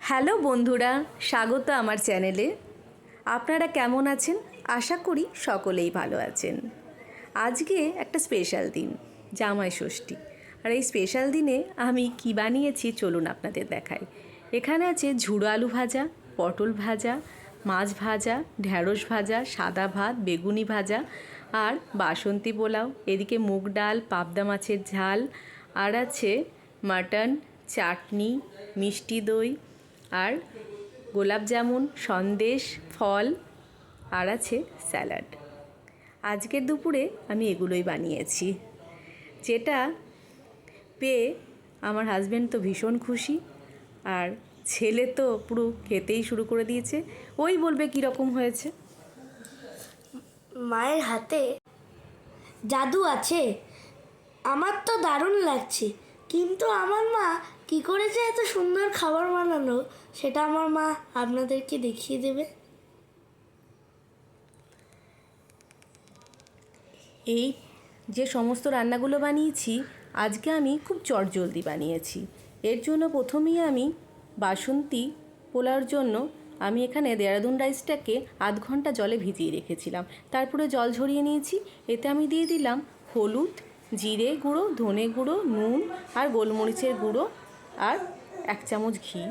Hello বন্ধুরা, স্বাগত আমার চ্যানেলে। আপনারা কেমন আছেন? আশা করি সকলেই ভালো আছেন। আজকে একটা স্পেশাল দিন, জামাই ষষ্ঠী। আর এই স্পেশাল দিনে আমি কি বানিয়েছি চলুন আপনাদের দেখাই। এখানে আছে ঝুড়ো আলু ভাজা, পটল ভাজা, মাছ ভাজা, ঢ্যাঁড়স ভাজা, সাদা ভাত, বেগুনি ভাজা আর বাসন্তী পোলাও। এদিকে মুগ ডাল, পাবদা মাছের ঝাল, আর আছে মাটন, চাটনি, মিষ্টি দই আর গোলাপ জামুন, সন্দেশ, ফল আর আছে স্যালাড। আজকের দুপুরে আমি এগুলোই বানিয়েছি, যেটা পেয়ে আমার হাজব্যান্ড তো ভীষণ খুশি, আর ছেলে তো পুরো খেতেই শুরু করে দিয়েছে। ওই বলবে কীরকম হয়েছে। মায়ের হাতে জাদু আছে। আমার তো দারুণ লাগছে, কিন্তু আমার মা কি করেছে এত সুন্দর খাবার বানানো, সেটা আমার মা আপনাদেরকে দেখিয়ে দেবে। এই যে সমস্ত রান্নাগুলো বানিয়েছি আজকে আমি খুব চটজলদি বানিয়েছি। এর জন্য প্রথমেই আমি বাসন্তী পোলাওর জন্য আমি এখানে দেহরাদুন রাইসটাকে আধ ঘন্টা জলে ভিজিয়ে রেখেছিলাম। তারপরে জল ঝরিয়ে নিয়েছি। এতে আমি দিয়ে দিলাম হলুদ, জিরে গুঁড়ো, ধনে গুঁড়ো, নুন আর গোলমরিচের গুঁড়ো আর 1 চামচ ঘি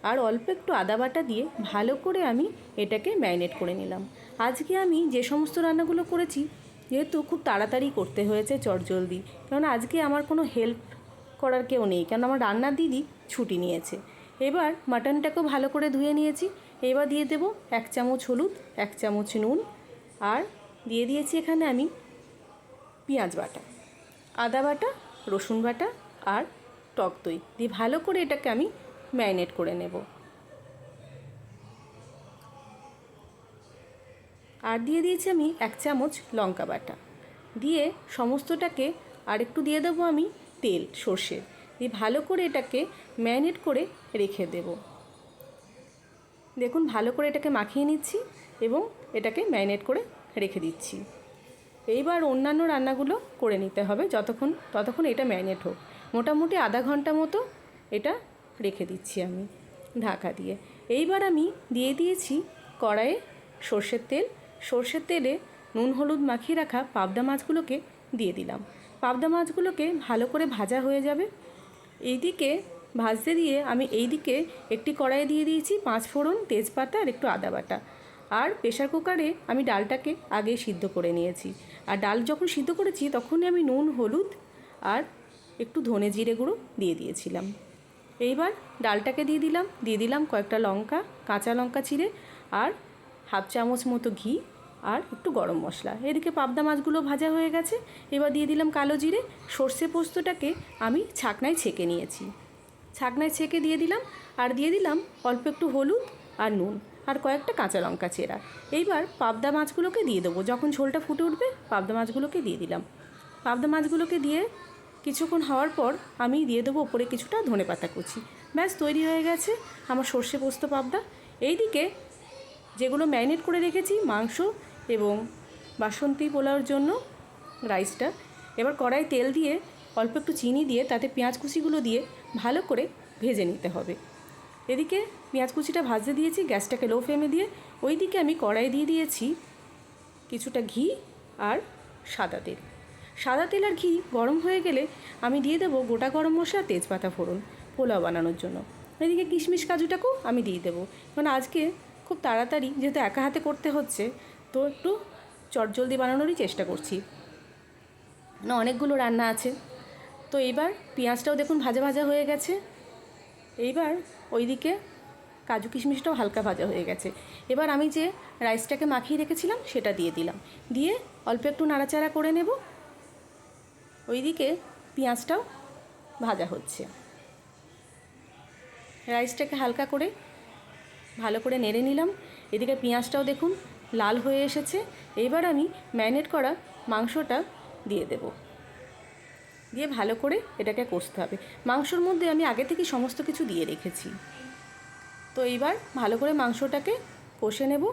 আর অল্প একটু আদা বাটা দিয়ে ভালো করে আমি এটাকে ম্যারিনেট করে নিলাম। আজকে আমি যে সমস্ত রান্নাগুলো করেছি যেহেতু খুব তাড়াতাড়ি করতে হয়েছে চটজলদি, কেননা আজকে আমার কোনো হেল্প করার কেউ নেই, কেন আমার রান্নার দিদি ছুটি নিয়েছে। এবার মাটনটাকেও ভালো করে ধুয়ে নিয়েছি। এবার দিয়ে দেব 1 চামচ হলুদ, 1 চামচ নুন আর দিয়ে দিয়েছি এখানে আমি পেঁয়াজ বাটা, আদা বাটা, রসুন বাটা আর টক দই দিয়ে ভালো করে এটাকে আমি ম্যারিনেট করে নেব। আর দিয়ে দিয়েছি আমি 1 চামচ লঙ্কা বাটা দিয়ে সমস্তটাকে আর একটু দিয়ে দেবো আমি তেল সর্ষের দিয়ে ভালো করে এটাকে ম্যারিনেট করে রেখে দেব। দেখুন ভালো করে এটাকে মাখিয়ে নিচ্ছি এবং এটাকে ম্যারিনেট করে রেখে দিচ্ছি। এইবার অন্যান্য রান্নাগুলো করে নিতে হবে ততক্ষণ এটা ম্যারিনেট হোক। মোটামুটি আধা ঘন্টা মতো এটা রেখে দিচ্ছি আমি ঢাকা দিয়ে। এইবার আমি দিয়ে দিয়েছি কড়াইয়ে সর্ষের তেলে নুন হলুদ মাখিয়ে রাখা পাবদা মাছগুলোকে দিয়ে দিলাম। পাবদা মাছগুলোকে ভালো করে ভাজা হয়ে যাবে। এইদিকে ভাজতে দিয়ে আমি এইদিকে একটি কড়াইয়ে দিয়ে দিয়েছি 5 ফোড়ন, তেজপাতা আর একটু আদা বাটা। আর প্রেশার কুকারে আমি ডালটাকে আগে সিদ্ধ করে নিয়েছি। আর ডাল যখন সিদ্ধ করেছি তখনই আমি নুন হলুদ আর একটু ধনে জিরে গুঁড়ো দিয়ে দিয়েছিলাম। এইবার ডালটাকে দিয়ে দিলাম কয়েকটা লঙ্কা, কাঁচা লঙ্কা চিড়ে আর 1/2 চামচ মতো ঘি আর একটু গরম মশলা। এদিকে পাবদা মাছগুলো ভাজা হয়ে গেছে। এবার দিয়ে দিলাম কালো জিরে। সর্ষে পোস্তটাকে আমি ছাকনায় ছেঁকে নিয়েছি, ছাকনায় ছেঁকে দিয়ে দিলাম। আর দিয়ে দিলাম অল্প একটু হলুদ আর নুন আর কয়েকটা কাঁচা লঙ্কা চেরা। এইবার পাবদা মাছগুলোকে দিয়ে দেবো। যখন ঝোলটা ফুটে উঠবে পাবদা মাছগুলোকে দিয়ে দিলাম। পাবদা মাছগুলোকে দিয়ে কিছুক্ষণ হওয়ার পর আমি দিয়ে দেবো ওপরে কিছুটা ধনেপাতা কুচি। ব্যাস তৈরি হয়ে গেছে আমার সর্ষে পোস্ত পাবদা। এইদিকে যেগুলো ম্যারিনেট করে রেখেছি মাংস এবং বাসন্তী পোলাওর জন্য রাইসটা, এবার কড়াই তেল দিয়ে অল্প একটু চিনি দিয়ে তাতে পেঁয়াজ কুচিগুলো দিয়ে ভালো করে ভেজে নিতে হবে। এদিকে পেঁয়াজ কুচিটা ভাজতে দিয়েছি গ্যাসটাকে লো ফ্লেমে দিয়ে। ওইদিকে আমি কড়াই দিয়ে দিয়েছি কিছুটা ঘি আর সাদা তেল আর ঘি গরম হয়ে গেলে আমি দিয়ে দেবো গোটা গরম মশলা, তেজপাতা ফোড়ন পোলাও বানানোর জন্য। এদিকে কিশমিশ কাজুটাকেও আমি দিয়ে দেবো, কারণ আজকে খুব তাড়াতাড়ি যেহেতু একা হাতে করতে হচ্ছে তো একটু চটজলদি বানানোরই চেষ্টা করছি, না অনেকগুলো রান্না আছে। তো এইবার পেঁয়াজটাও দেখুন ভাজা ভাজা হয়ে গেছে। এইবার ওইদিকে কাজু কিশমিশটাও হালকা ভাজা হয়ে গেছে। এবার আমি যে রাইসটাকে মাখিয়ে রেখেছিলাম সেটা দিয়ে দিলাম, দিয়ে অল্প একটু নাড়াচাড়া করে নেব। ওইদিকে পেঁয়াজটাও ভাজা হচ্ছে। রাইসটাকে হালকা করে ভালো করে নেড়ে নিলাম। এদিকে পেঁয়াজটাও দেখুন লাল হয়ে এসেছে। এইবার আমি ম্যারিনেট করা মাংসটা দিয়ে দেব, দিয়ে ভালো করে এটাকে কষতে হবে। মাংসর মধ্যে আমি আগে থেকে সমস্ত কিছু দিয়ে রেখেছি। তো এইবার ভালো করে মাংসটাকে কষে নেব।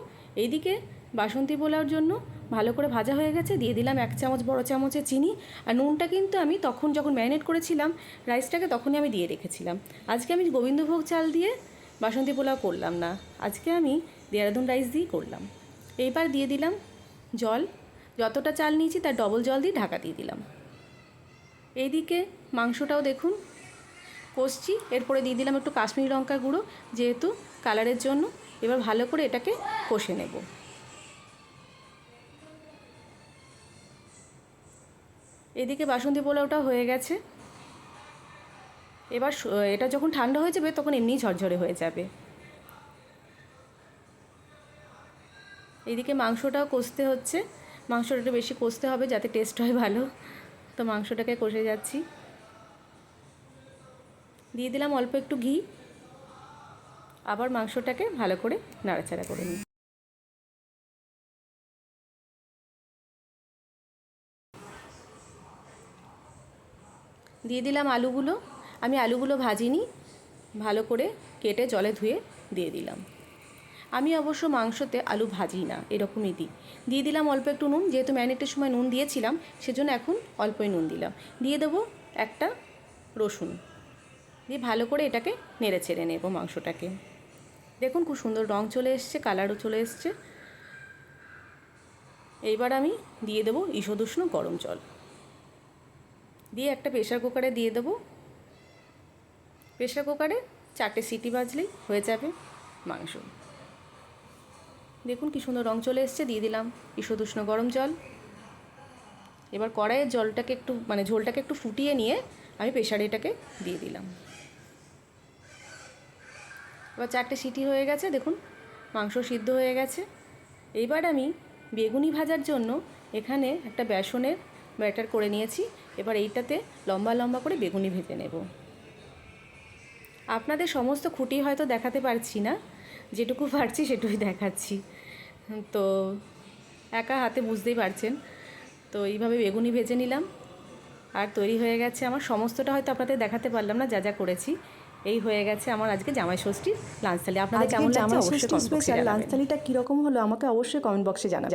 এইদিকে বাসন্তী পোলাওর জন্য ভালো করে ভাজা হয়ে গেছে, দিয়ে দিলাম 1 চামচ বড় চামচের চিনি। আর নুনটা কিন্তু আমি যখন ম্যারিনেট করেছিলাম রাইসটাকে তখনই আমি দিয়ে রেখেছিলাম। আজকে আমি গোবিন্দভোগ চাল দিয়ে বাসন্তী পোলাও করলাম না, আজকে আমি দেহরাদুন রাইস দিয়েই করলাম। এইবার দিয়ে দিলাম জল, যতটা চাল নিয়েছি তার ডবল জল দিয়ে ঢাকা দিয়ে দিলাম। এইদিকে মাংসটাও দেখুন কষছি, এরপরে দিয়ে দিলাম একটু কাশ্মীরি লঙ্কা গুঁড়ো যেহেতু কালারের জন্য। এবার ভালো করে এটাকে কষে নেব। এদিকে বাসন্তী পোলাওটা হয়ে গেছে। এবার এটা যখন ঠান্ডা হয়ে যাবে তখন এমনিই ঝরঝরে হয়ে যাবে। এইদিকে মাংসটাও কষতে হচ্ছে, মাংসটা একটু বেশি কষতে হবে যাতে টেস্ট হয় ভালো। তো মাংসটাকে কষে যাচ্ছি, দিয়ে দিলাম অল্প একটু ঘি, আবার মাংসটাকে ভালো করে নাড়াচাড়া করে নিই। দিয়ে দিলাম আলুগুলো, আমি আলুগুলো ভাজিনি, ভালো করে কেটে জলে ধুয়ে দিয়ে দিলাম। আমি অবশ্য মাংসতে আলু ভাজি না, এরকমই দিই। দিয়ে দিলাম অল্প একটু নুন, যেহেতু ম্যারিনেটের সময় নুন দিয়েছিলাম সেজন্য এখন অল্পই নুন দিলাম। দিয়ে দেবো একটা রসুন, দিয়ে ভালো করে এটাকে নেড়ে চেড়ে নেব মাংসটাকে। দেখুন খুব সুন্দর রং চলে এসছে, কালারও চলে এসছে। এইবার আমি দিয়ে দেবো ঈষদুষ্ণ গরম জল, দিয়ে একটা প্রেশার কুকারে দিয়ে দেবো। প্রেশার কুকারে 4টে সিটি বাজলেই হয়ে যাবে মাংস। দেখুন কি সুন্দর রং চলে এসছে। দিয়ে দিলাম ঈষদুষ্ণ গরম জল। এবার কড়াইয়ের জলটাকে একটু ঝোলটাকে একটু ফুটিয়ে নিয়ে আমি প্রেশারে এটাকে দিয়ে দিলাম। এবার 4টে সিটি হয়ে গেছে, দেখুন মাংস সিদ্ধ হয়ে গেছে। এইবার আমি বেগুনি ভাজার জন্য এখানে একটা বেসনের ব্যাটার করে নিয়েছি। এবার এইটাতে লম্বা লম্বা করে বেগুনি ভেজে নেব। আপনাদের সমস্ত খুঁটি হয়তো দেখাতে পারছি না, যেটুকু পারছি সেটুকুই দেখাচ্ছি। তো একা হাতে বুঝতেই পারছেন। তো এইভাবে বেগুনি ভেজে নিলাম আর তৈরি হয়ে গেছে আমার। সমস্তটা হয়তো আপনাদের দেখাতে পারলাম না যা যা করেছি। এই হয়ে গেছে আমার আজকে জামাই ষষ্ঠীর লাঞ্চ থালি। আপনাদের কেমন লাগছে অবশ্যই কমেন্ট বক্সে জানাবেন। লাঞ্চ থালিটা কীরকম হলো আমাকে অবশ্যই কমেন্ট বক্সে জানাবেন।